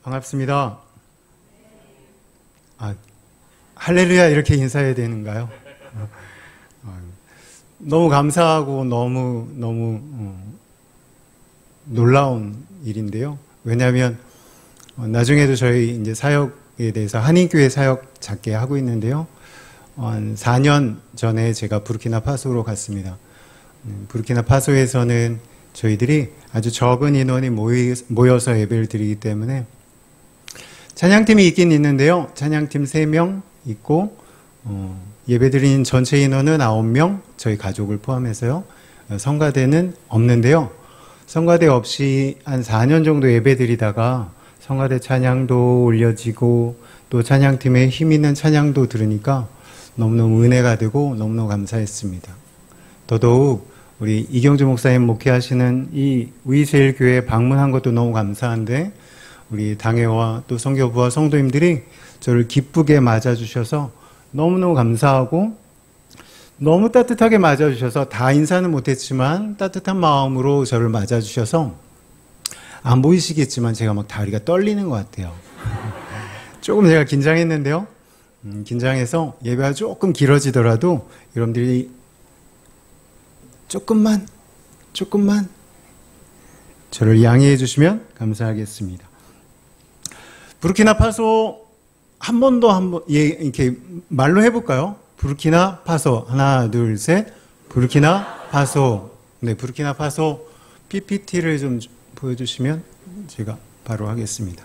반갑습니다. 할렐루야 이렇게 인사해야 되는가요? 너무 감사하고 너무 놀라운 일인데요. 왜냐하면 나중에도 저희 이제 사역에 대해서 한인교회 사역 작게 하고 있는데요. 한 4년 전에 제가 부르키나파소로 갔습니다. 부르키나파소에서는 저희들이 아주 적은 인원이 모여서 예배를 드리기 때문에 찬양팀이 있긴 있는데요. 찬양팀 3명 있고 예배드린 전체 인원은 9명, 저희 가족을 포함해서요. 성가대는 없는데요. 성가대 없이 한 4년 정도 예배드리다가 성가대 찬양도 올려지고 또 찬양팀의 힘 있는 찬양도 들으니까 너무너무 은혜가 되고 너무너무 감사했습니다. 더더욱 우리 이경주 목사님 목회하시는 이 우이세일교회 방문한 것도 너무 감사한데 우리 당회와 또 선교부와 성도님들이 저를 기쁘게 맞아주셔서 너무너무 감사하고 너무 따뜻하게 맞아주셔서 다 인사는 못했지만 따뜻한 마음으로 저를 맞아주셔서 안 보이시겠지만 제가 막 다리가 떨리는 것 같아요. 조금 제가 긴장했는데요. 긴장해서 예배가 조금 길어지더라도 여러분들이 조금만 저를 양해해 주시면 감사하겠습니다. 부르키나파소 이렇게 말로 해볼까요? 부르키나파소 하나 둘 셋 부르키나파소. 네, 부르키나파소 PPT를 좀 보여주시면 제가 바로 하겠습니다.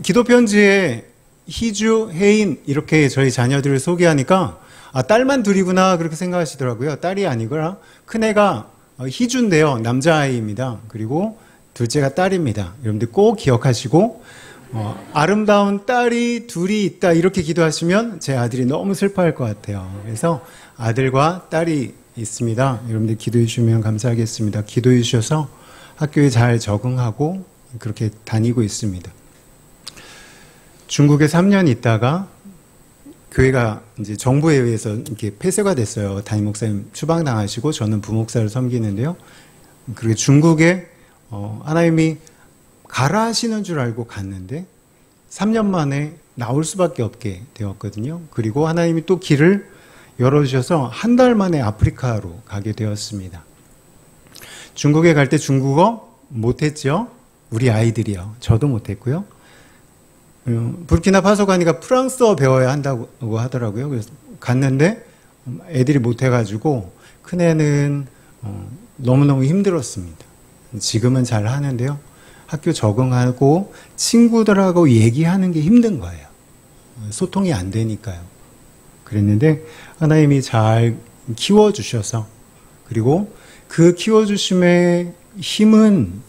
기도 편지에 희주, 혜인 이렇게 저희 자녀들을 소개하니까 딸만 둘이구나 그렇게 생각하시더라고요. 딸이 아니고라 큰애가 희주인데요. 남자아이입니다. 그리고 둘째가 딸입니다. 여러분들 꼭 기억하시고 아름다운 딸이 둘이 있다 이렇게 기도하시면 제 아들이 너무 슬퍼할 것 같아요. 그래서 아들과 딸이 있습니다. 여러분들 기도해 주시면 감사하겠습니다. 기도해 주셔서 학교에 잘 적응하고 그렇게 다니고 있습니다. 중국에 3년 있다가 교회가 이제 정부에 의해서 이렇게 폐쇄가 됐어요. 담임 목사님 추방당하시고 저는 부목사를 섬기는데요. 그리고 중국에 하나님이 가라 하시는 줄 알고 갔는데 3년 만에 나올 수밖에 없게 되었거든요. 그리고 하나님이 또 길을 열어주셔서 한 달 만에 아프리카로 가게 되었습니다. 중국에 갈 때 중국어 못했죠? 우리 아이들이요. 저도 못했고요. 부르키나파소 가니까 프랑스어 배워야 한다고 하더라고요. 그래서 갔는데 애들이 못해가지고 큰애는 너무너무 힘들었습니다. 지금은 잘 하는데요. 학교 적응하고 친구들하고 얘기하는 게 힘든 거예요. 소통이 안 되니까요. 그랬는데 하나님이 잘 키워주셔서 그리고 그 키워주심의 힘은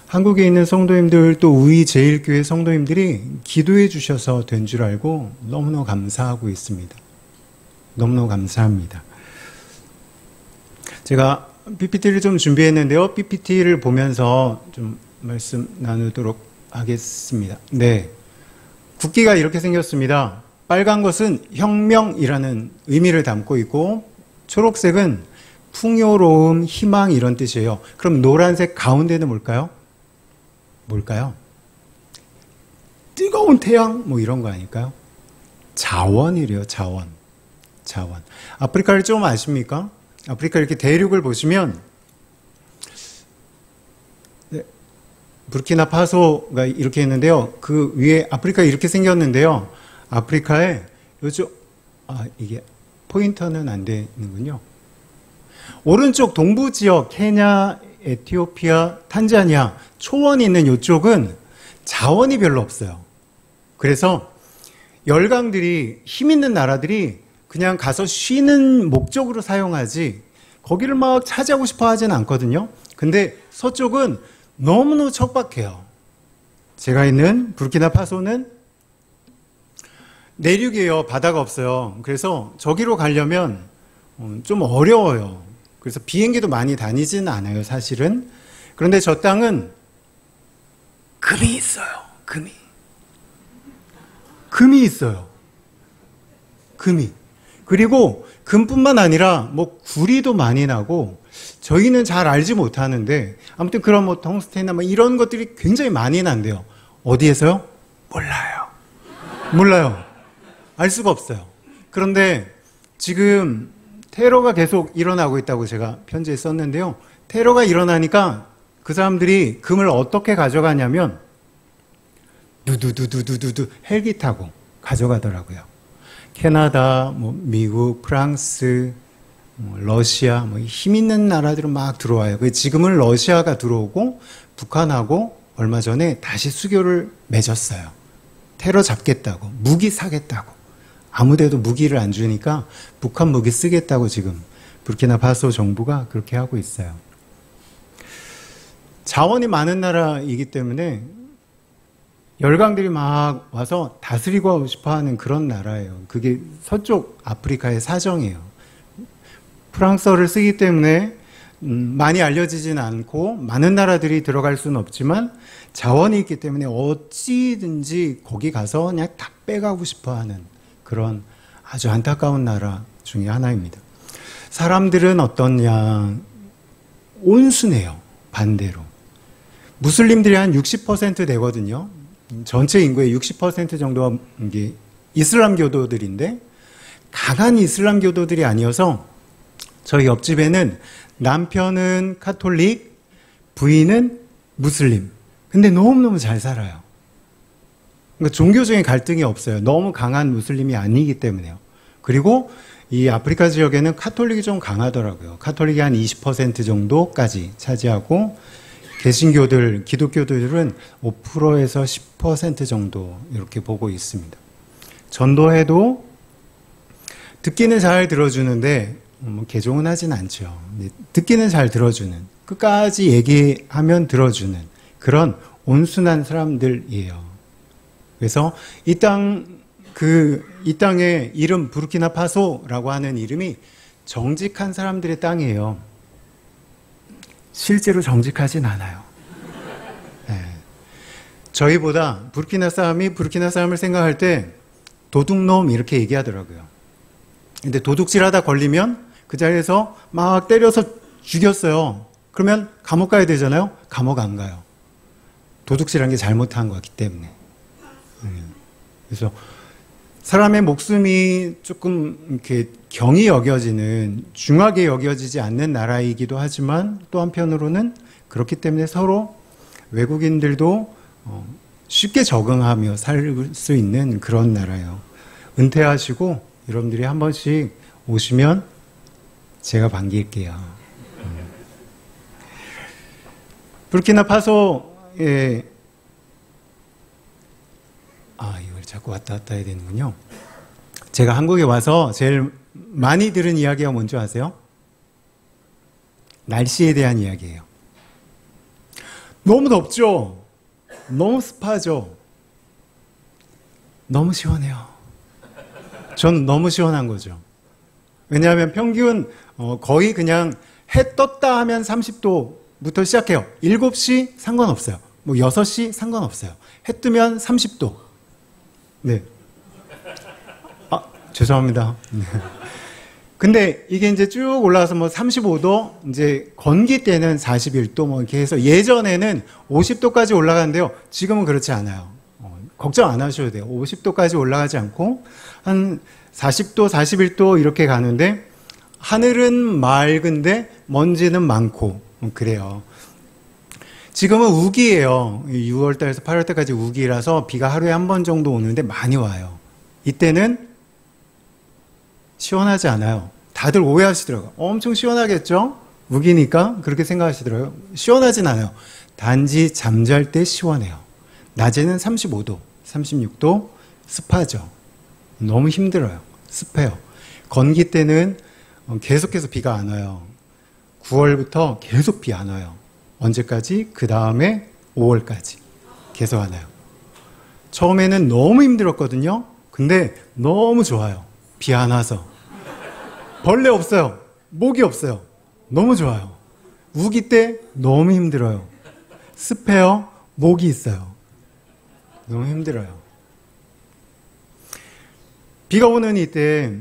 한국에 있는 성도님들 또 우이제일교회 성도님들이 기도해 주셔서 된 줄 알고 너무너무 감사하고 있습니다. 너무너무 감사합니다. 제가 PPT를 좀 준비했는데요. PPT를 보면서 좀 말씀 나누도록 하겠습니다. 네, 국기가 이렇게 생겼습니다. 빨간 것은 혁명이라는 의미를 담고 있고 초록색은 풍요로움, 희망 이런 뜻이에요. 그럼 노란색 가운데는 뭘까요? 뜨거운 태양 뭐 이런 거 아닐까요? 자원이래요. 자원. 아프리카를 좀 아십니까? 아프리카 이렇게 대륙을 보시면 부르키나파소가 이렇게 있는데요. 그 위에 아프리카 이렇게 생겼는데요. 아프리카에 이게 포인터는 안 되는군요. 오른쪽 동부 지역 케냐, 에티오피아, 탄자니아 초원이 있는 이쪽은 자원이 별로 없어요. 그래서 열강들이 힘 있는 나라들이 그냥 가서 쉬는 목적으로 사용하지 거기를 막 차지하고 싶어 하지는 않거든요. 근데 서쪽은 너무너무 척박해요. 제가 있는 부르키나파소는 내륙이에요. 바다가 없어요. 그래서 저기로 가려면 좀 어려워요. 그래서 비행기도 많이 다니지는 않아요, 사실은. 그런데 저 땅은 금이 있어요. 금이 있어요. 그리고 금뿐만 아니라 뭐 구리도 많이 나고 저희는 잘 알지 못하는데 아무튼 그런 뭐 텅스텐이나 뭐 이런 것들이 굉장히 많이 난대요. 어디에서요? 몰라요. 알 수가 없어요. 그런데 지금 테러가 계속 일어나고 있다고 제가 편지에 썼는데요. 테러가 일어나니까 그 사람들이 금을 어떻게 가져가냐면 두두두두두두 헬기 타고 가져가더라고요. 캐나다, 미국, 프랑스, 러시아, 힘 있는 나라들은 막 들어와요. 지금은 러시아가 들어오고 북한하고 얼마 전에 다시 수교를 맺었어요. 테러 잡겠다고, 무기 사겠다고. 아무데도 무기를 안 주니까 북한 무기 쓰겠다고 지금 부르키나파소 정부가 그렇게 하고 있어요. 자원이 많은 나라이기 때문에 열강들이 막 와서 다스리고 싶어하는 그런 나라예요. 그게 서쪽 아프리카의 사정이에요. 프랑스어를 쓰기 때문에 많이 알려지진 않고 많은 나라들이 들어갈 수는 없지만 자원이 있기 때문에 어찌든지 거기 가서 그냥 다 빼가고 싶어하는 그런 아주 안타까운 나라 중에 하나입니다. 사람들은 어떠냐, 온순해요. 반대로 무슬림들이 한 60% 되거든요. 전체 인구의 60% 정도가 이게 이슬람 교도들인데 강한 이슬람 교도들이 아니어서 저희 옆집에는 남편은 카톨릭, 부인은 무슬림. 근데 너무너무 잘 살아요. 그러니까 종교적인 갈등이 없어요. 너무 강한 무슬림이 아니기 때문에요. 그리고 이 아프리카 지역에는 카톨릭이 좀 강하더라고요. 카톨릭이 한 20% 정도까지 차지하고 개신교들, 기독교들은 5%에서 10% 정도 이렇게 보고 있습니다. 전도해도 듣기는 잘 들어주는데 개종은 하진 않죠. 듣기는 잘 들어주는, 끝까지 얘기하면 들어주는 그런 온순한 사람들이에요. 그래서 이 땅의 이름 부르키나파소라고 하는 이름이 정직한 사람들의 땅이에요. 실제로 정직하진 않아요. 네. 저희보다 부르키나 사람을 생각할 때 도둑놈 이렇게 얘기하더라고요. 근데 도둑질하다 걸리면 그 자리에서 막 때려서 죽였어요. 그러면 감옥 가야 되잖아요. 감옥 안 가요. 도둑질한 게 잘못한 거기 때문에. 그래서 사람의 목숨이 조금 이렇게 경히 여겨지는, 중하게 여겨지지 않는 나라이기도 하지만 또 한편으로는 그렇기 때문에 서로 외국인들도 쉽게 적응하며 살 수 있는 그런 나라예요. 은퇴하시고 여러분들이 한 번씩 오시면 제가 반길게요. 부르키나파소에 이걸 자꾸 왔다 갔다 해야 되는군요. 제가 한국에 와서 제일 많이 들은 이야기가 뭔지 아세요? 날씨에 대한 이야기예요. 너무 덥죠? 너무 습하죠? 너무 시원해요. 저는 너무 시원한 거죠. 왜냐하면 평균 거의 그냥 해 떴다 하면 30도부터 시작해요. 7시 상관없어요. 6시 상관없어요. 해 뜨면 30도. 네. 죄송합니다. 네. 근데 이게 이제 쭉 올라와서 35도, 이제 건기 때는 41도 이렇게 해서 예전에는 50도까지 올라가는데요. 지금은 그렇지 않아요. 걱정 안 하셔도 돼요. 50도까지 올라가지 않고 한 40도, 41도 이렇게 가는데 하늘은 맑은데 먼지는 많고 그래요. 지금은 우기예요. 6월달에서 8월달까지 우기라서 비가 하루에 한 번 정도 오는데 많이 와요. 이때는 시원하지 않아요. 다들 오해하시더라고요. 엄청 시원하겠죠? 우기니까 그렇게 생각하시더라고요. 시원하진 않아요. 단지 잠잘 때 시원해요. 낮에는 35도, 36도 습하죠. 너무 힘들어요. 습해요. 건기 때는 계속해서 비가 안 와요. 9월부터 계속 비 안 와요. 언제까지? 그 다음에 5월까지 계속 안 와요. 처음에는 너무 힘들었거든요. 근데 너무 좋아요. 비 안 와서. 벌레 없어요. 모기 없어요. 너무 좋아요. 우기 때 너무 힘들어요. 습해요. 모기 있어요. 너무 힘들어요. 비가 오는 이때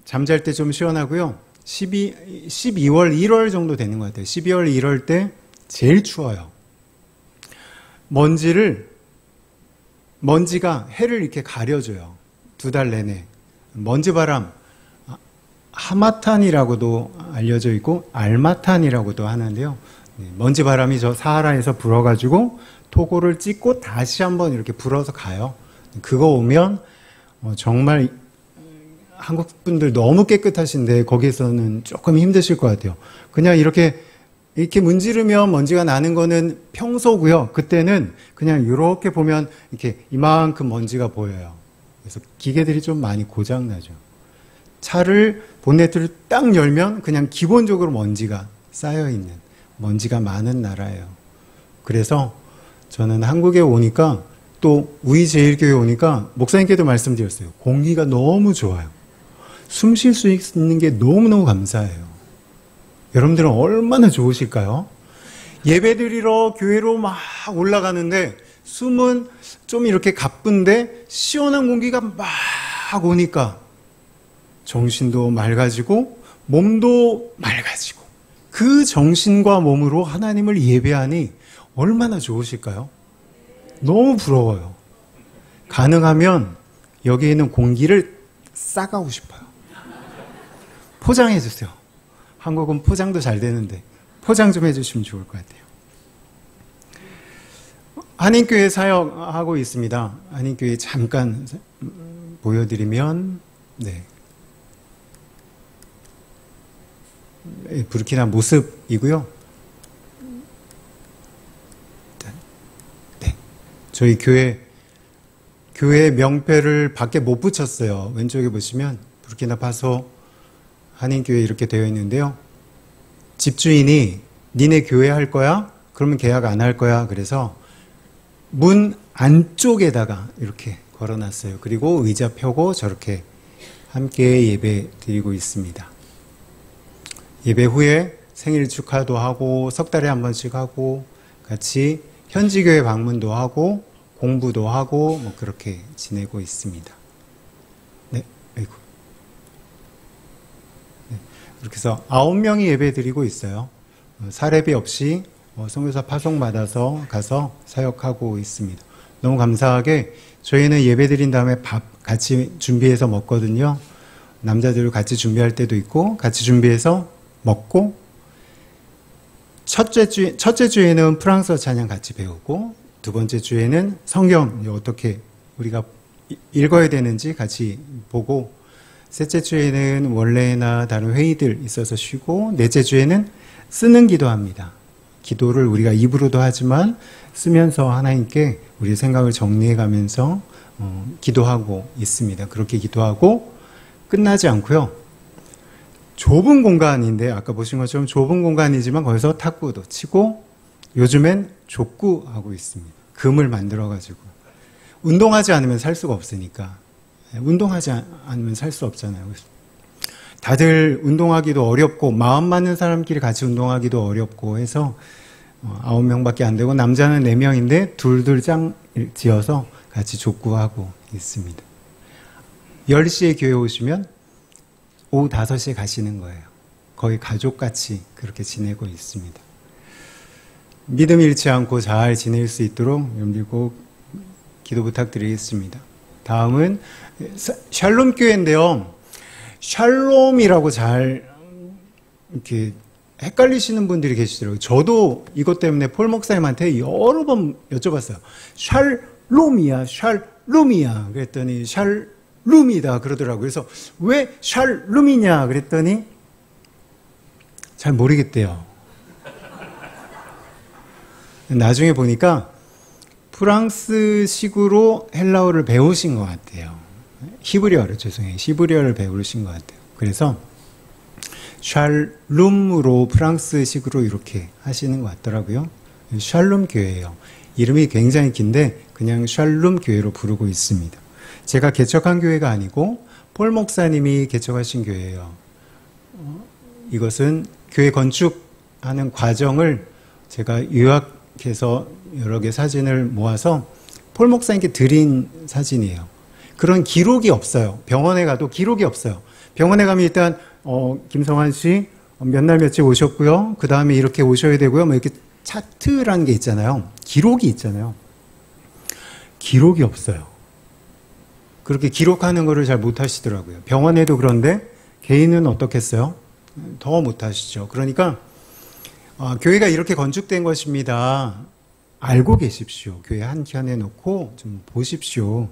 잠잘 때 좀 시원하고요. 12월, 1월 정도 되는 것 같아요. 12월, 1월 때 제일 추워요. 먼지를 먼지가 해를 이렇게 가려줘요. 2달 내내. 먼지바람, 하마탄이라고도 알려져 있고 알마탄이라고도 하는데요. 먼지바람이 저 사하라에서 불어가지고 토고를 찍고 다시 한번 이렇게 불어서 가요. 그거 오면 정말 한국 분들 너무 깨끗하신데 거기서는 조금 힘드실 것 같아요. 그냥 이렇게 문지르면 먼지가 나는 거는 평소고요. 그때는 그냥 이렇게 보면 이렇게 이만큼 먼지가 보여요. 그래서 기계들이 좀 많이 고장나죠. 차를 본네트를 딱 열면 그냥 기본적으로 먼지가 쌓여있는, 먼지가 많은 나라예요. 그래서 저는 한국에 오니까 또 우이제일교회 오니까 목사님께도 말씀드렸어요. 공기가 너무 좋아요. 숨 쉴 수 있는 게 너무너무 감사해요. 여러분들은 얼마나 좋으실까요? 예배드리러 교회로 막 올라가는데 숨은 좀 이렇게 가쁜데 시원한 공기가 막 오니까 정신도 맑아지고 몸도 맑아지고 그 정신과 몸으로 하나님을 예배하니 얼마나 좋으실까요? 너무 부러워요. 가능하면 여기 있는 공기를 싸가고 싶어요. 포장해 주세요. 한국은 포장도 잘 되는데 포장 좀 해주시면 좋을 것 같아요. 한인교회 사역하고 있습니다. 한인교회 잠깐 보여드리면 부르키나 모습이고요. 저희 교회 명패를 밖에 못 붙였어요. 왼쪽에 보시면 부르키나파소 한인교회 이렇게 되어 있는데요. 집주인이 니네 교회 할 거야? 그러면 계약 안 할 거야. 그래서 문 안쪽에다가 이렇게 걸어놨어요. 그리고 의자 펴고 저렇게 함께 예배 드리고 있습니다. 예배 후에 생일 축하도 하고 석 달에 한 번씩 하고 같이 현지교회 방문도 하고 공부도 하고 뭐 그렇게 지내고 있습니다. 네, 아이고. 네, 그렇게 해서 9명이 예배 드리고 있어요. 사례비 없이 선교사 파송 받아서 가서 사역하고 있습니다. 너무 감사하게 저희는 예배 드린 다음에 밥 같이 준비해서 먹거든요. 남자들 같이 준비할 때도 있고 같이 준비해서 먹고 첫째 주에는 프랑스어 찬양 같이 배우고 두 번째 주에는 성경 어떻게 우리가 읽어야 되는지 같이 보고 셋째 주에는 원래나 다른 회의들 있어서 쉬고 넷째 주에는 쓰는 기도합니다. 기도를 우리가 입으로도 하지만 쓰면서 하나님께 우리의 생각을 정리해 가면서 기도하고 있습니다. 그렇게 기도하고 끝나지 않고요. 좁은 공간인데 아까 보신 것처럼 좁은 공간이지만 거기서 탁구도 치고 요즘엔 족구하고 있습니다. 금을 만들어가지고 운동하지 않으면 살 수가 없으니까 운동하지 않으면 살 수 없잖아요. 다들 운동하기도 어렵고 마음 맞는 사람끼리 같이 운동하기도 어렵고 해서 9명밖에 안 되고 남자는 4명인데 둘둘 짱 지어서 같이 족구하고 있습니다. 10시에 교회 오시면 오후 5시에 가시는 거예요. 거의 가족같이 그렇게 지내고 있습니다. 믿음 잃지 않고 잘 지낼 수 있도록 여러분들 꼭 기도 부탁드리겠습니다. 다음은 샬롬 교회인데요. 샬롬이라고 잘 이렇게 헷갈리시는 분들이 계시더라고요. 저도 이것 때문에 폴 목사님한테 여러 번 여쭤봤어요. 샬롬이야, 샬롬이야. 그랬더니 샬룸이다 그러더라고요. 그래서 왜 샬룸이냐 그랬더니 잘 모르겠대요. 나중에 보니까 프랑스식으로 헬라어를 배우신 것 같아요. 히브리어를 히브리어를 배우신 것 같아요. 그래서 샬룸으로 프랑스식으로 이렇게 하시는 것 같더라고요. 샬룸 교회예요. 이름이 굉장히 긴데 그냥 샬룸 교회로 부르고 있습니다. 제가 개척한 교회가 아니고 폴 목사님이 개척하신 교회예요. 이것은 교회 건축하는 과정을 제가 요약해서 여러 개 사진을 모아서 폴 목사님께 드린 사진이에요. 그런 기록이 없어요. 병원에 가도 기록이 없어요. 병원에 가면 일단 김성환 씨 몇 날 며칠 오셨고요. 그 다음에 이렇게 오셔야 되고요. 뭐 이렇게 차트라는 게 있잖아요. 기록이 있잖아요. 기록이 없어요. 그렇게 기록하는 거를 잘 못하시더라고요. 병원에도 그런데 개인은 어떻겠어요? 더 못하시죠. 그러니까 교회가 이렇게 건축된 것입니다. 알고 계십시오. 교회 한켠에 놓고 좀 보십시오.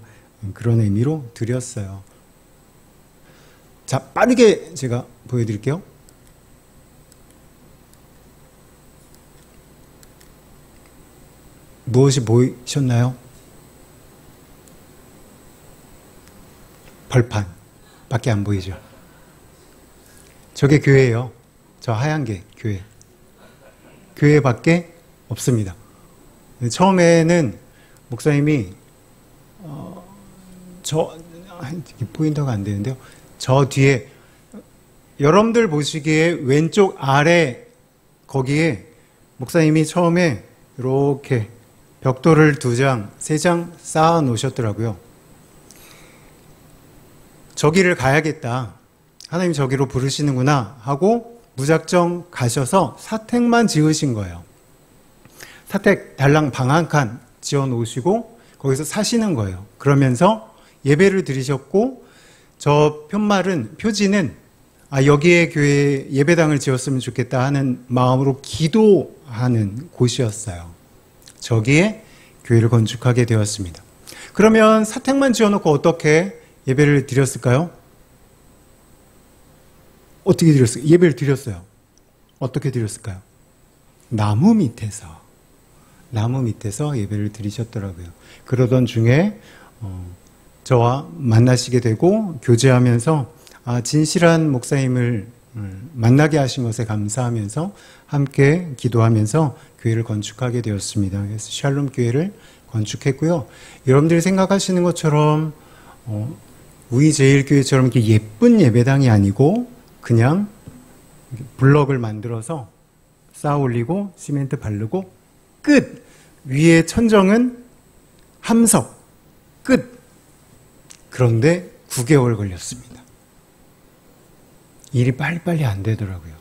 그런 의미로 드렸어요. 자, 빠르게 제가 보여드릴게요. 무엇이 보이셨나요? 벌판 밖에 안 보이죠? 저게 교회예요. 저 하얀 게 교회. 교회밖에 없습니다. 처음에는 목사님이 포인터가 안 되는데요. 저 뒤에 여러분들 보시기에 왼쪽 아래 거기에 목사님이 처음에 이렇게 벽돌을 2장, 3장 쌓아 놓으셨더라고요. 저기를 가야겠다. 하나님 저기로 부르시는구나 하고 무작정 가셔서 사택만 지으신 거예요. 사택 달랑 방 한 칸 지어 놓으시고 거기서 사시는 거예요. 그러면서 예배를 드리셨고 저 표지는 여기에 교회 예배당을 지었으면 좋겠다 하는 마음으로 기도하는 곳이었어요. 저기에 교회를 건축하게 되었습니다. 그러면 사택만 지어놓고 어떻게 예배를 드렸을까요? 어떻게 드렸어요? 예배를 드렸어요. 어떻게 드렸을까요? 나무 밑에서 예배를 드리셨더라고요. 그러던 중에 저와 만나시게 되고 교제하면서 진실한 목사님을 만나게 하신 것에 감사하면서 함께 기도하면서 교회를 건축하게 되었습니다. 그래서 샬롬 교회를 건축했고요. 여러분들이 생각하시는 것처럼 우이제일교회처럼 이렇게 예쁜 예배당이 아니고 그냥 블럭을 만들어서 쌓아 올리고 시멘트 바르고 끝! 위에 천정은 함석 끝! 그런데 9개월 걸렸습니다. 일이 빨리빨리 안 되더라고요.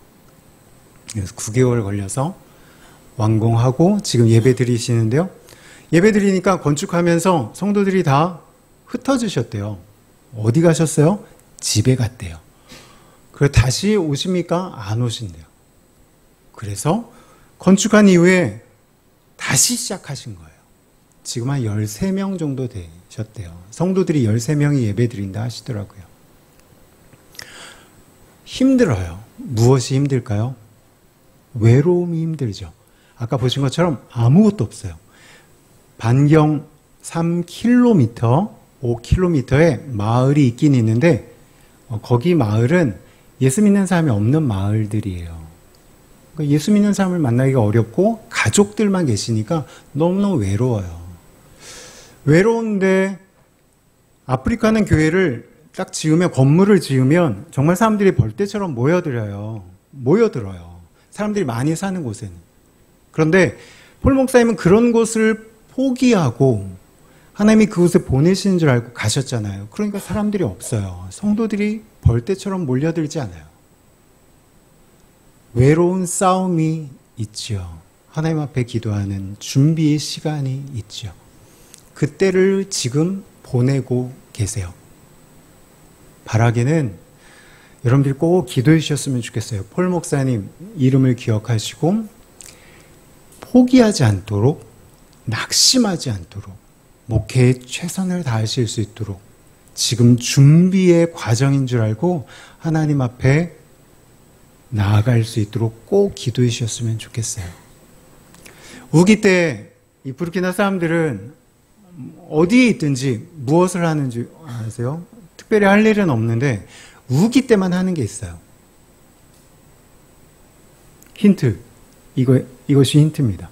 그래서 9개월 걸려서 완공하고 지금 예배 드리시는데요. 예배 드리니까 건축하면서 성도들이 다 흩어지셨대요. 어디 가셨어요? 집에 갔대요. 그래서 다시 오십니까? 안 오신대요. 그래서 건축한 이후에 다시 시작하신 거예요. 지금 한 13명 정도 되셨대요. 성도들이 13명이 예배 드린다 하시더라고요. 힘들어요. 무엇이 힘들까요? 외로움이 힘들죠. 아까 보신 것처럼 아무것도 없어요. 반경 3km, 5km에 마을이 있긴 있는데 거기 마을은 예수 믿는 사람이 없는 마을들이에요. 그러니까 예수 믿는 사람을 만나기가 어렵고 가족들만 계시니까 너무너무 외로워요. 외로운데 아프리카는 교회를 딱 지으면 건물을 지으면 정말 사람들이 벌떼처럼 모여들어요. 사람들이 많이 사는 곳에는. 그런데 폴 목사님은 그런 곳을 포기하고 하나님이 그곳에 보내시는 줄 알고 가셨잖아요. 그러니까 사람들이 없어요. 성도들이 벌떼처럼 몰려들지 않아요. 외로운 싸움이 있죠. 하나님 앞에 기도하는 준비의 시간이 있죠. 그때를 지금 보내고 계세요. 바라기는 여러분들이 꼭 기도해 주셨으면 좋겠어요. 폴 목사님 이름을 기억하시고 포기하지 않도록, 낙심하지 않도록, 목회에 최선을 다하실 수 있도록 지금 준비의 과정인 줄 알고 하나님 앞에 나아갈 수 있도록 꼭 기도해 주셨으면 좋겠어요. 우기 때 이 부르키나 사람들은 어디에 있든지 무엇을 하는지 아세요? 특별히 할 일은 없는데 우기 때만 하는 게 있어요. 힌트. 이것이 힌트입니다.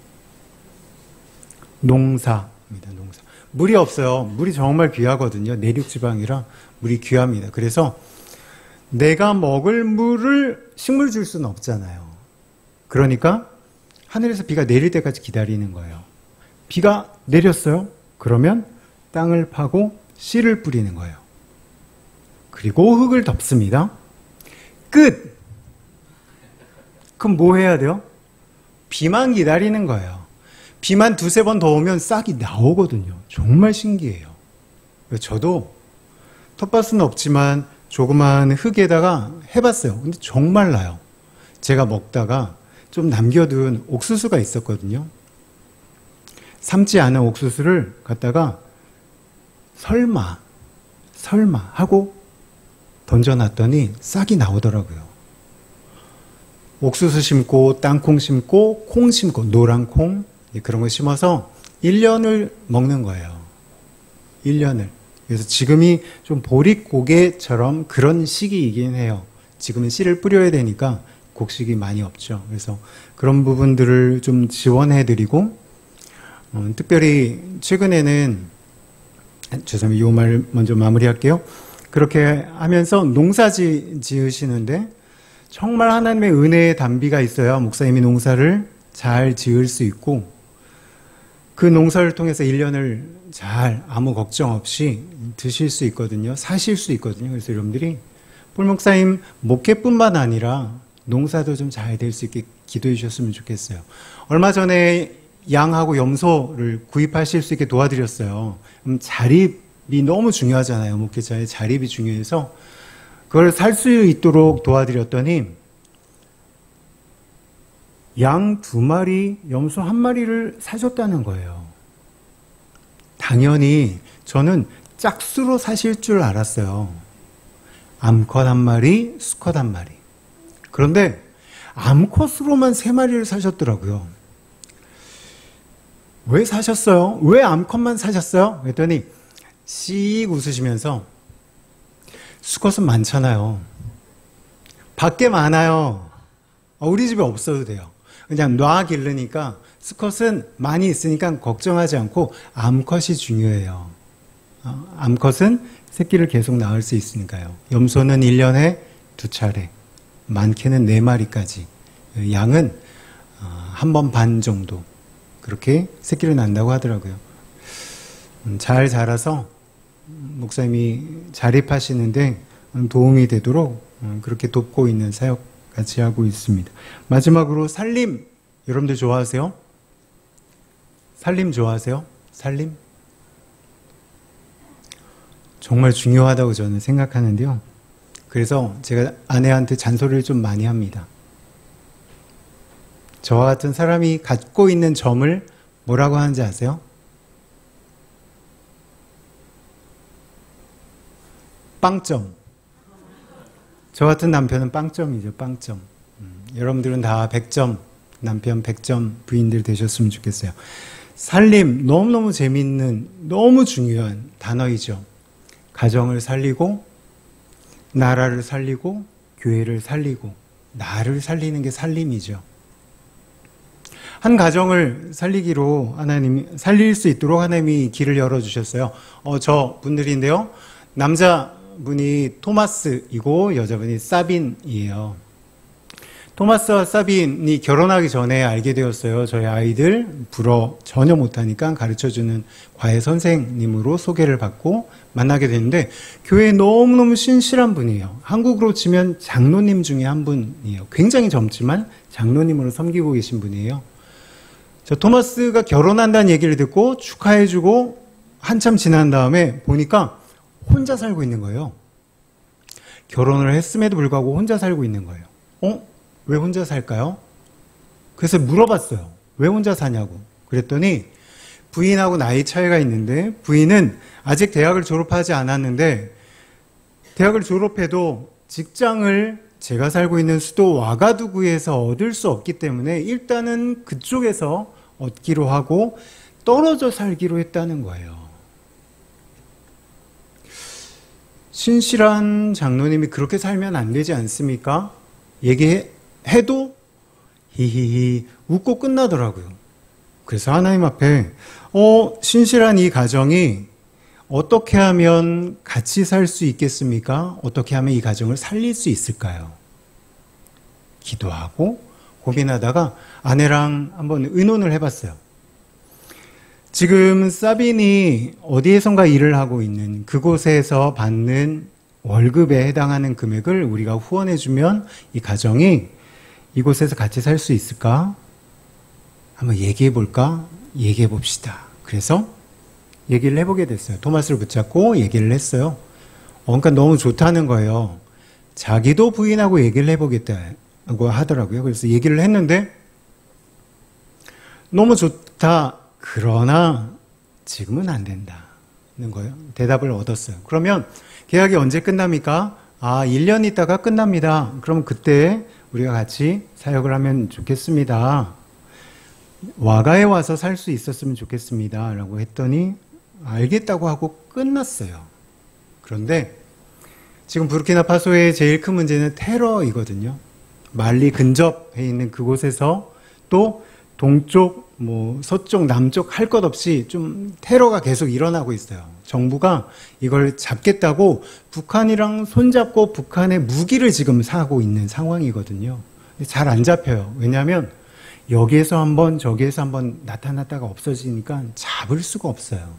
농사입니다. 농사. 물이 없어요. 물이 정말 귀하거든요. 내륙지방이라 물이 귀합니다. 그래서 내가 먹을 물을 식물 줄 수는 없잖아요. 그러니까 하늘에서 비가 내릴 때까지 기다리는 거예요. 비가 내렸어요. 그러면 땅을 파고 씨를 뿌리는 거예요. 그리고 흙을 덮습니다. 끝! 그럼 뭐 해야 돼요? 비만 기다리는 거예요. 비만 두세 번 더 오면 싹이 나오거든요. 정말 신기해요. 저도 텃밭은 없지만 조그만 흙에다가 해봤어요. 근데 정말 나요. 제가 먹다가 좀 남겨둔 옥수수가 있었거든요. 삶지 않은 옥수수를 갖다가 설마 하고 던져놨더니 싹이 나오더라고요. 옥수수 심고 땅콩 심고 콩 심고 노란콩 그런 거 심어서 1년을 먹는 거예요. 1년을. 그래서 지금이 좀 보릿고개처럼 그런 시기이긴 해요. 지금은 씨를 뿌려야 되니까 곡식이 많이 없죠. 그래서 그런 부분들을 좀 지원해드리고 특별히 최근에는 죄송합니다. 이 말 먼저 마무리할게요. 그렇게 하면서 농사 지으시는데 정말 하나님의 은혜의 단비가 있어야 목사님이 농사를 잘 지을 수 있고 그 농사를 통해서 1년을 잘 아무 걱정 없이 드실 수 있거든요. 사실 수 있거든요. 그래서 여러분들이 볼 목사님 목회뿐만 아니라 농사도 좀 잘 될 수 있게 기도해 주셨으면 좋겠어요. 얼마 전에 양하고 염소를 구입하실 수 있게 도와드렸어요. 자립이 너무 중요하잖아요. 목회자의 자립이 중요해서 그걸 살 수 있도록 도와드렸더니 양 2마리, 염소 1마리를 사셨다는 거예요. 당연히 저는 짝수로 사실 줄 알았어요. 암컷 1마리, 수컷 1마리. 그런데 암컷으로만 3마리를 사셨더라고요. 왜 사셨어요? 왜 암컷만 사셨어요? 그랬더니 씩 웃으시면서 수컷은 많잖아요. 밖에 많아요. 우리 집에 없어도 돼요. 그냥 놔 기르니까 수컷은 많이 있으니까 걱정하지 않고 암컷이 중요해요. 암컷은 새끼를 계속 낳을 수 있으니까요. 염소는 1년에 2차례, 많게는 4마리까지. 양은 1번 반 정도 그렇게 새끼를 낳는다고 하더라고요. 잘 자라서 목사님이 자립하시는데 도움이 되도록 그렇게 돕고 있는 사역 같이 하고 있습니다. 마지막으로 살림, 여러분들 좋아하세요? 살림 좋아하세요? 살림? 정말 중요하다고 저는 생각하는데요. 그래서 제가 아내한테 잔소리를 좀 많이 합니다. 저와 같은 사람이 갖고 있는 점을 뭐라고 하는지 아세요? 빵점. 저 같은 남편은 빵점이죠. 빵점. 여러분들은 다 100점, 남편 100점 부인들 되셨으면 좋겠어요. 살림 너무너무 재밌는 너무 중요한 단어이죠. 가정을 살리고 나라를 살리고 교회를 살리고 나를 살리는 게 살림이죠. 한 가정을 살리기로 하나님이 살릴 수 있도록 하나님이 길을 열어주셨어요. 저 분들인데요. 남자분이 토마스이고 여자분이 사빈이에요. 토마스와 사빈이 결혼하기 전에 알게 되었어요. 저희 아이들 불어 전혀 못하니까 가르쳐주는 과외 선생님으로 소개를 받고 만나게 됐는데 교회에 너무너무 신실한 분이에요. 한국으로 치면 장로님 중에 한 분이에요. 굉장히 젊지만 장로님으로 섬기고 계신 분이에요. 저 토마스가 결혼한다는 얘기를 듣고 축하해주고 한참 지난 다음에 보니까 혼자 살고 있는 거예요. 결혼을 했음에도 불구하고 혼자 살고 있는 거예요. 왜 혼자 살까요? 그래서 물어봤어요. 왜 혼자 사냐고. 그랬더니 부인하고 나이 차이가 있는데 부인은 아직 대학을 졸업하지 않았는데 대학을 졸업해도 직장을 제가 살고 있는 수도 와가두구에서 얻을 수 없기 때문에 일단은 그쪽에서 얻기로 하고 떨어져 살기로 했다는 거예요. 신실한 장로님이 그렇게 살면 안 되지 않습니까? 얘기해도 히히히 웃고 끝나더라고요. 그래서 하나님 앞에 신실한 이 가정이 어떻게 하면 같이 살 수 있겠습니까? 어떻게 하면 이 가정을 살릴 수 있을까요? 기도하고 고민하다가 아내랑 한번 의논을 해봤어요. 지금 사빈이 어디에선가 일을 하고 있는 그곳에서 받는 월급에 해당하는 금액을 우리가 후원해주면 이 가정이 이곳에서 같이 살 수 있을까? 한번 얘기해 볼까? 얘기해 봅시다. 그래서 얘기를 해보게 됐어요. 토마스를 붙잡고 얘기를 했어요. 그러니까 너무 좋다는 거예요. 자기도 부인하고 얘기를 해보겠다고 하더라고요. 그래서 얘기를 했는데 너무 좋다. 그러나 지금은 안 된다는 거예요. 대답을 얻었어요. 그러면 계약이 언제 끝납니까? 1년 있다가 끝납니다. 그럼 그때 우리가 같이 사역을 하면 좋겠습니다. 와가에 와서 살 수 있었으면 좋겠습니다. 라고 했더니 알겠다고 하고 끝났어요. 그런데 지금 부르키나파소의 제일 큰 문제는 테러이거든요. 말리 근접해 있는 그곳에서 또 동쪽, 서쪽, 남쪽 할 것 없이 좀 테러가 계속 일어나고 있어요. 정부가 이걸 잡겠다고 북한이랑 손잡고 북한의 무기를 지금 사고 있는 상황이거든요. 잘 안 잡혀요. 왜냐하면 여기에서 한번 저기에서 한번 나타났다가 없어지니까 잡을 수가 없어요.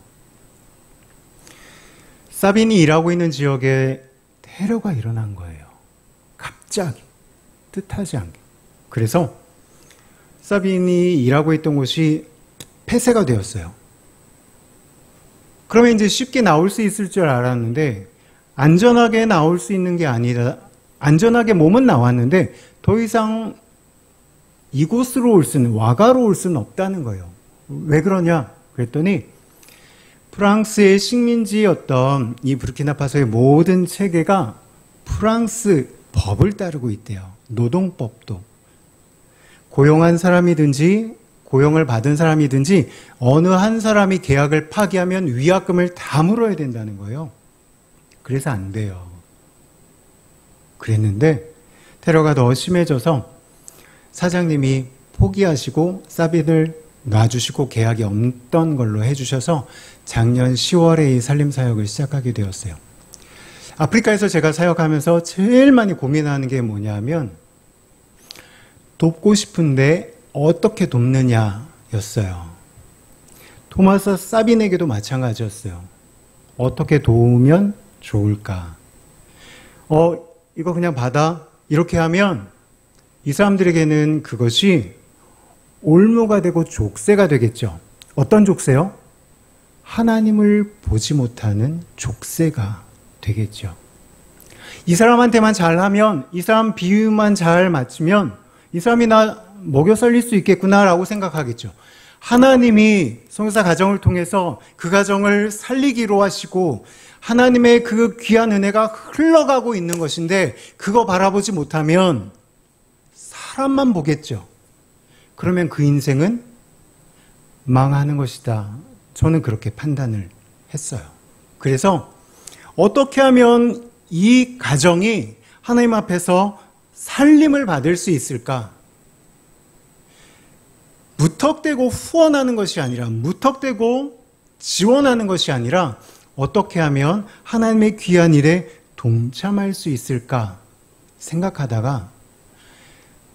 사빈이 일하고 있는 지역에 테러가 일어난 거예요. 갑자기 뜻하지 않게. 그래서 사빈이 일하고 있던 곳이 폐쇄가 되었어요. 그러면 이제 쉽게 나올 수 있을 줄 알았는데 안전하게 나올 수 있는 게 아니라 안전하게 몸은 나왔는데 더 이상 이곳으로 올 수는 와가로 올 수는 없다는 거예요. 왜 그러냐? 그랬더니 프랑스의 식민지였던 이 부르키나파소의 모든 체계가 프랑스 법을 따르고 있대요. 노동법도. 고용한 사람이든지 고용을 받은 사람이든지 어느 한 사람이 계약을 파기하면 위약금을 다 물어야 된다는 거예요. 그래서 안 돼요. 그랬는데 테러가 더 심해져서 사장님이 포기하시고 사빈을 놔주시고 계약이 없던 걸로 해주셔서 작년 10월에 이 살림사역을 시작하게 되었어요. 아프리카에서 제가 사역하면서 제일 많이 고민하는 게 뭐냐면 돕고 싶은데 어떻게 돕느냐였어요. 토마스 사빈에게도 마찬가지였어요. 어떻게 도우면 좋을까? 이거 그냥 받아. 이렇게 하면 이 사람들에게는 그것이 올무가 되고 족쇄가 되겠죠. 어떤 족쇄요? 하나님을 보지 못하는 족쇄가 되겠죠. 이 사람한테만 잘하면, 이 사람 비유만 잘 맞추면 이 사람이 나 먹여 살릴 수 있겠구나라고 생각하겠죠. 하나님이 선교사 가정을 통해서 그 가정을 살리기로 하시고 하나님의 그 귀한 은혜가 흘러가고 있는 것인데 그거 바라보지 못하면 사람만 보겠죠. 그러면 그 인생은 망하는 것이다. 저는 그렇게 판단을 했어요. 그래서 어떻게 하면 이 가정이 하나님 앞에서 살림을 받을 수 있을까? 무턱대고 후원하는 것이 아니라 무턱대고 지원하는 것이 아니라 어떻게 하면 하나님의 귀한 일에 동참할 수 있을까 생각하다가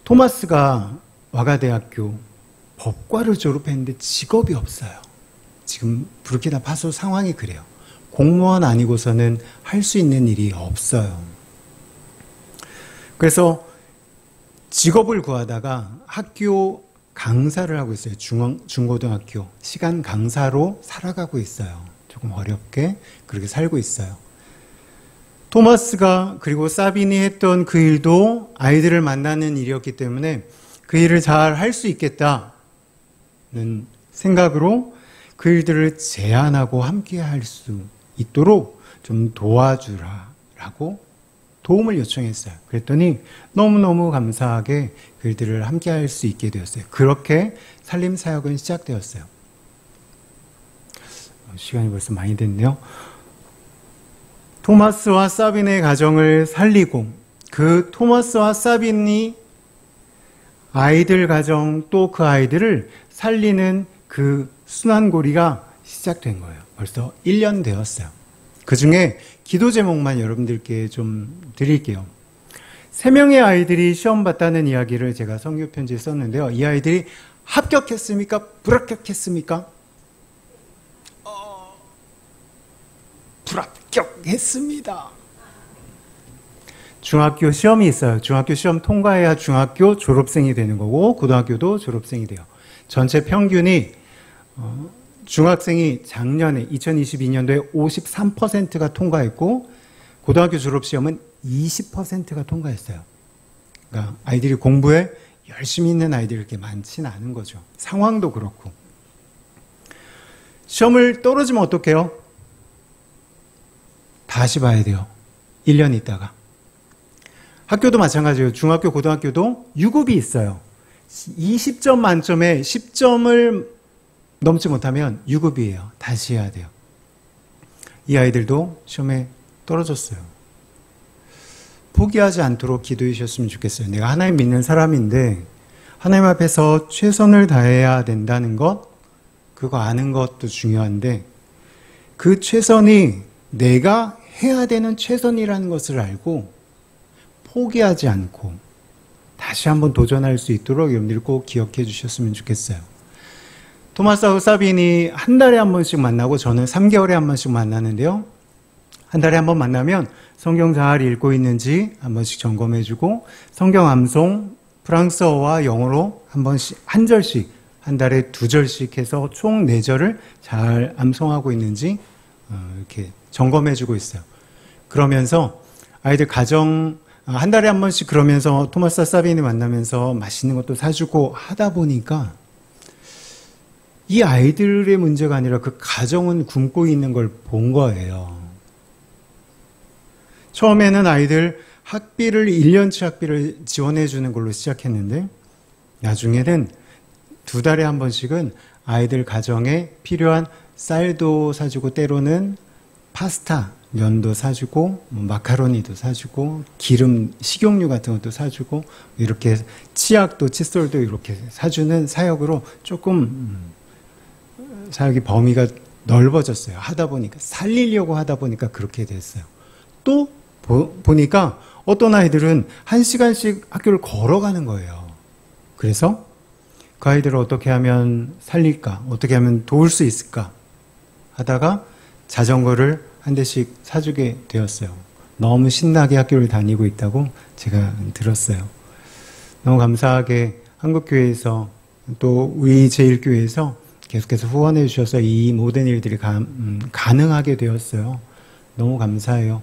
토마스가 와가대학교 법과를 졸업했는데 직업이 없어요. 지금 부르키나파소 상황이 그래요. 공무원 아니고서는 할 수 있는 일이 없어요. 그래서 직업을 구하다가 학교 강사를 하고 있어요. 중고등학교 시간 강사로 살아가고 있어요. 조금 어렵게 그렇게 살고 있어요. 토마스가 그리고 사빈이 했던 그 일도 아이들을 만나는 일이었기 때문에 그 일을 잘 할 수 있겠다는 생각으로 그 일들을 제안하고 함께 할 수 있도록 좀 도와주라라고 도움을 요청했어요. 그랬더니 너무너무 감사하게 그 일들을 함께 할 수 있게 되었어요. 그렇게 살림사역은 시작되었어요. 시간이 벌써 많이 됐네요. 토마스와 사빈의 가정을 살리고 그 토마스와 사빈이 아이들 가정 또 그 아이들을 살리는 그 순환고리가 시작된 거예요. 벌써 1년 되었어요. 그 중에 기도 제목만 여러분들께 좀 드릴게요. 3명의 아이들이 시험 봤다는 이야기를 제가 성교 편지에 썼는데요. 이 아이들이 합격했습니까? 불합격했습니까? 불합격했습니다. 중학교 시험이 있어요. 중학교 시험 통과해야 중학교 졸업생이 되는 거고 고등학교도 졸업생이 돼요. 전체 평균이 중학생이 작년에 2022년도에 53%가 통과했고 고등학교 졸업시험은 20%가 통과했어요. 그러니까 아이들이 공부에 열심히 있는 아이들이 그렇게 많지는 않은 거죠. 상황도 그렇고. 시험을 떨어지면 어떡해요? 다시 봐야 돼요. 1년 있다가. 학교도 마찬가지예요. 중학교, 고등학교도 유급이 있어요. 20점 만점에 10점을 넘지 못하면 유급이에요. 다시 해야 돼요. 이 아이들도 시험에 떨어졌어요. 포기하지 않도록 기도해 주셨으면 좋겠어요. 내가 하나님 믿는 사람인데 하나님 앞에서 최선을 다해야 된다는 것, 그거 아는 것도 중요한데 그 최선이 내가 해야 되는 최선이라는 것을 알고 포기하지 않고 다시 한번 도전할 수 있도록 여러분들이 꼭 기억해 주셨으면 좋겠어요. 토마스하고 사빈이 한 달에 한 번씩 만나고 저는 3개월에 한 번씩 만나는데요. 한 달에 한 번 만나면 성경 잘 읽고 있는지 한 번씩 점검해 주고 성경 암송 프랑스어와 영어로 한 번씩 한 절씩 한 달에 2절씩 해서 총 4절을 잘 암송하고 있는지 이렇게 점검해 주고 있어요. 그러면서 아이들 가정 한 달에 한 번씩 그러면서 토마스와 사빈이 만나면서 맛있는 것도 사주고 하다 보니까 이 아이들의 문제가 아니라 그 가정은 굶고 있는 걸 본 거예요. 처음에는 아이들 학비를 1년치 학비를 지원해 주는 걸로 시작했는데 나중에는 2달에 한 번씩은 아이들 가정에 필요한 쌀도 사주고 때로는 파스타, 면도 사주고 마카로니도 사주고 기름, 식용유 같은 것도 사주고 이렇게 치약도 칫솔도 이렇게 사주는 사역으로 조금 사역의 범위가 넓어졌어요. 하다 보니까 살리려고 하다 보니까 그렇게 됐어요. 또 보니까 어떤 아이들은 1시간씩 학교를 걸어가는 거예요. 그래서 그 아이들을 어떻게 하면 살릴까? 어떻게 하면 도울 수 있을까? 하다가 자전거를 한 대씩 사주게 되었어요. 너무 신나게 학교를 다니고 있다고 제가 들었어요. 너무 감사하게 한국교회에서 또 우리 제1교회에서 계속해서 후원해 주셔서 이 모든 일들이 가능하게 되었어요. 너무 감사해요.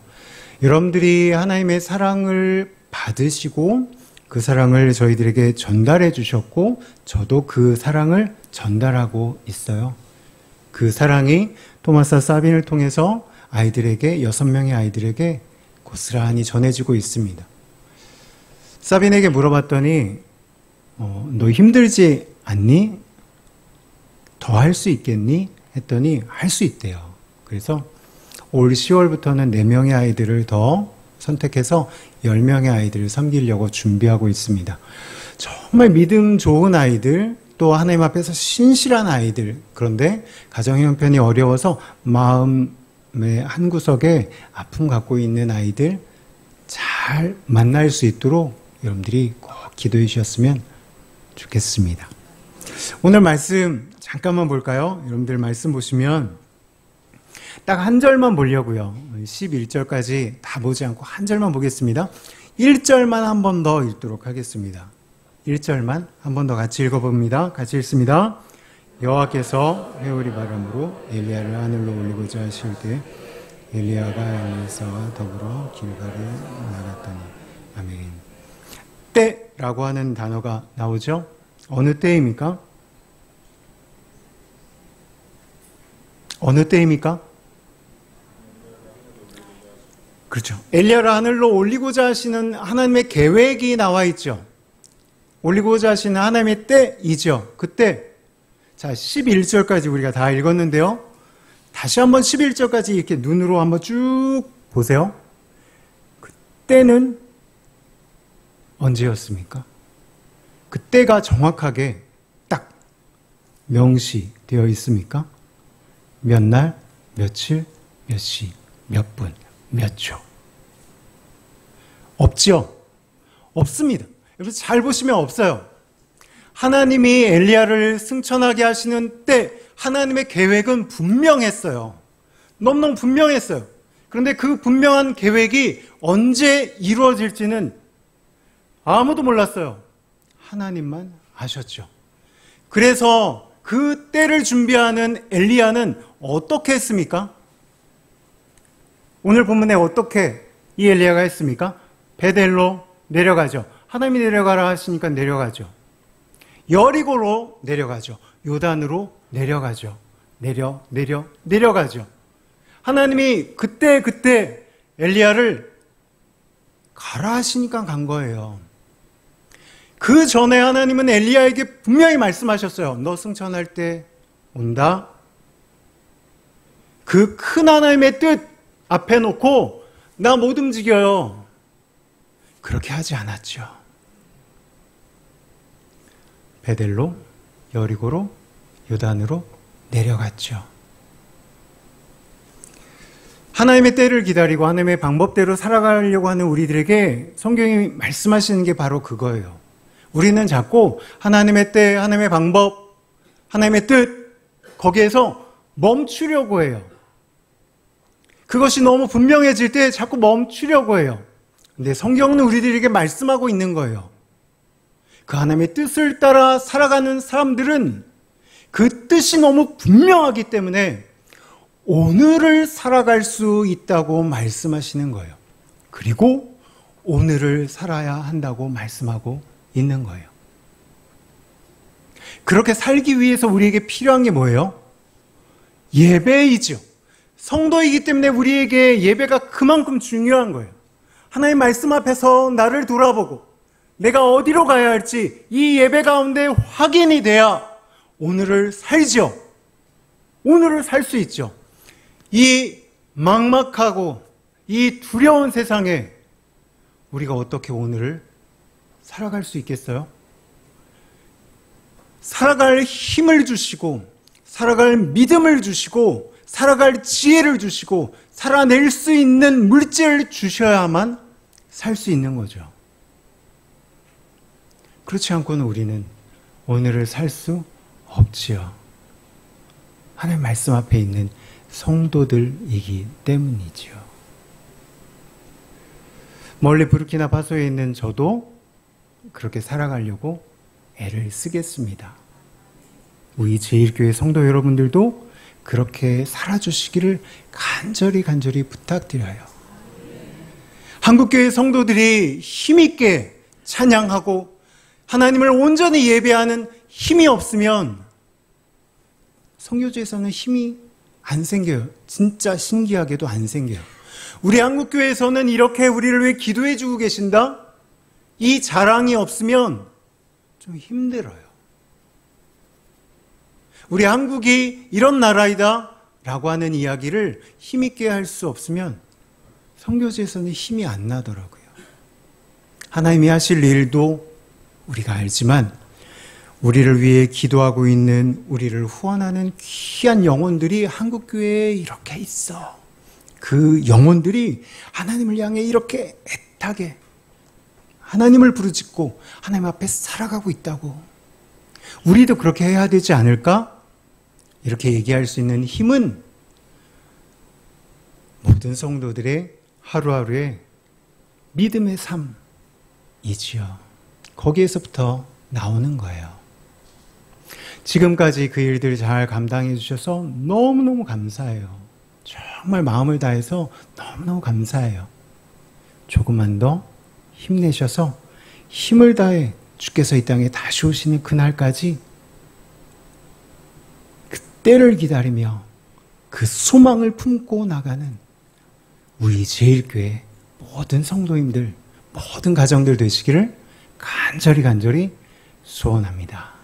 여러분들이 하나님의 사랑을 받으시고 그 사랑을 저희들에게 전달해 주셨고 저도 그 사랑을 전달하고 있어요. 그 사랑이 토마스와 사빈을 통해서 아이들에게 6명의 아이들에게 고스란히 전해지고 있습니다. 사빈에게 물어봤더니 너 힘들지 않니? 더 할 수 있겠니? 했더니 할 수 있대요. 그래서 올 10월부터는 4명의 아이들을 더 선택해서 10명의 아이들을 섬기려고 준비하고 있습니다. 정말 믿음 좋은 아이들, 또 하나님 앞에서 신실한 아이들, 그런데 가정 형편이 어려워서 마음의 한 구석에 아픔 갖고 있는 아이들 잘 만날 수 있도록 여러분들이 꼭 기도해 주셨으면 좋겠습니다. 오늘 말씀 잠깐만 볼까요? 여러분들 말씀 보시면 딱 한 절만 보려고요. 11절까지 다 보지 않고 한 절만 보겠습니다. 1절만 한 번 더 읽도록 하겠습니다. 1절만 한 번 더 같이 읽어봅니다. 같이 읽습니다. 여호와께서 회오리 바람으로 엘리야를 하늘로 올리고자 하실 때 엘리야가 엘리사와 더불어 길갈에 나갔더니. 아멘. 때라고 하는 단어가 나오죠? 어느 때입니까? 어느 때입니까? 그렇죠. 엘리야를 하늘로 올리고자 하시는 하나님의 계획이 나와 있죠. 올리고자 하시는 하나님의 때이죠. 그때. 자, 11절까지 우리가 다 읽었는데요. 다시 한번 11절까지 이렇게 눈으로 한번 쭉 보세요. 그때는 언제였습니까? 그때가 정확하게 딱 명시되어 있습니까? 몇 날, 며칠, 몇 시, 몇 분, 몇 초. 없죠? 없습니다. 여러분 잘 보시면 없어요. 하나님이 엘리야를 승천하게 하시는 때 하나님의 계획은 분명했어요. 너무너무 분명했어요. 그런데 그 분명한 계획이 언제 이루어질지는 아무도 몰랐어요. 하나님만 아셨죠. 그래서 그 때를 준비하는 엘리야는 어떻게 했습니까? 오늘 본문에 어떻게 이 엘리야가 했습니까? 베델로 내려가죠. 하나님이 내려가라 하시니까 내려가죠. 여리고로 내려가죠. 요단으로 내려가죠. 내려가죠. 하나님이 그때 엘리야를 가라 하시니까 간 거예요. 그 전에 하나님은 엘리야에게 분명히 말씀하셨어요. 너 승천할 때 온다. 그 큰 하나님의 뜻 앞에 놓고 나 못 움직여요. 그렇게 하지 않았죠. 베델로, 여리고로, 요단으로 내려갔죠. 하나님의 때를 기다리고 하나님의 방법대로 살아가려고 하는 우리들에게 성경이 말씀하시는 게 바로 그거예요. 우리는 자꾸 하나님의 때, 하나님의 방법, 하나님의 뜻, 거기에서 멈추려고 해요. 그것이 너무 분명해질 때 자꾸 멈추려고 해요. 근데 성경은 우리들에게 말씀하고 있는 거예요. 그 하나님의 뜻을 따라 살아가는 사람들은 그 뜻이 너무 분명하기 때문에 오늘을 살아갈 수 있다고 말씀하시는 거예요. 그리고 오늘을 살아야 한다고 말씀하고 있는 거예요. 그렇게 살기 위해서 우리에게 필요한 게 뭐예요? 예배이죠. 성도이기 때문에 우리에게 예배가 그만큼 중요한 거예요. 하나님 말씀 앞에서 나를 돌아보고 내가 어디로 가야 할지 이 예배 가운데 확인이 돼야 오늘을 살죠. 오늘을 살 수 있죠. 이 막막하고 이 두려운 세상에 우리가 어떻게 오늘을 살아갈 수 있겠어요? 살아갈 힘을 주시고 살아갈 믿음을 주시고 살아갈 지혜를 주시고 살아낼 수 있는 물질을 주셔야만 살 수 있는 거죠. 그렇지 않고는 우리는 오늘을 살 수 없지요. 하나님 말씀 앞에 있는 성도들이기 때문이지요. 멀리 부르키나파소에 있는 저도 그렇게 살아가려고 애를 쓰겠습니다. 우리 제1교회 성도 여러분들도 그렇게 살아주시기를 간절히 부탁드려요. 한국교회 성도들이 힘있게 찬양하고 하나님을 온전히 예배하는 힘이 없으면 선교지에서는 힘이 안 생겨요. 진짜 신기하게도 안 생겨요. 우리 한국교회에서는 이렇게 우리를 위해 기도해 주고 계신다? 이 자랑이 없으면 좀 힘들어요. 우리 한국이 이런 나라이다 라고 하는 이야기를 힘있게 할 수 없으면 선교지에서는 힘이 안 나더라고요. 하나님이 하실 일도 우리가 알지만 우리를 위해 기도하고 있는 우리를 후원하는 귀한 영혼들이 한국교회에 이렇게 있어. 그 영혼들이 하나님을 향해 이렇게 애타게 하나님을 부르짖고 하나님 앞에 살아가고 있다고. 우리도 그렇게 해야 되지 않을까? 이렇게 얘기할 수 있는 힘은 모든 성도들의 하루하루의 믿음의 삶이지요. 거기에서부터 나오는 거예요. 지금까지 그 일들을 잘 감당해 주셔서 너무너무 감사해요. 정말 마음을 다해서 너무너무 감사해요. 조금만 더 힘내셔서 힘을 다해 주께서 이 땅에 다시 오시는 그날까지 그 때를 기다리며 그 소망을 품고 나가는 우리 제1교회 모든 성도님들, 모든 가정들 되시기를 간절히 소원합니다.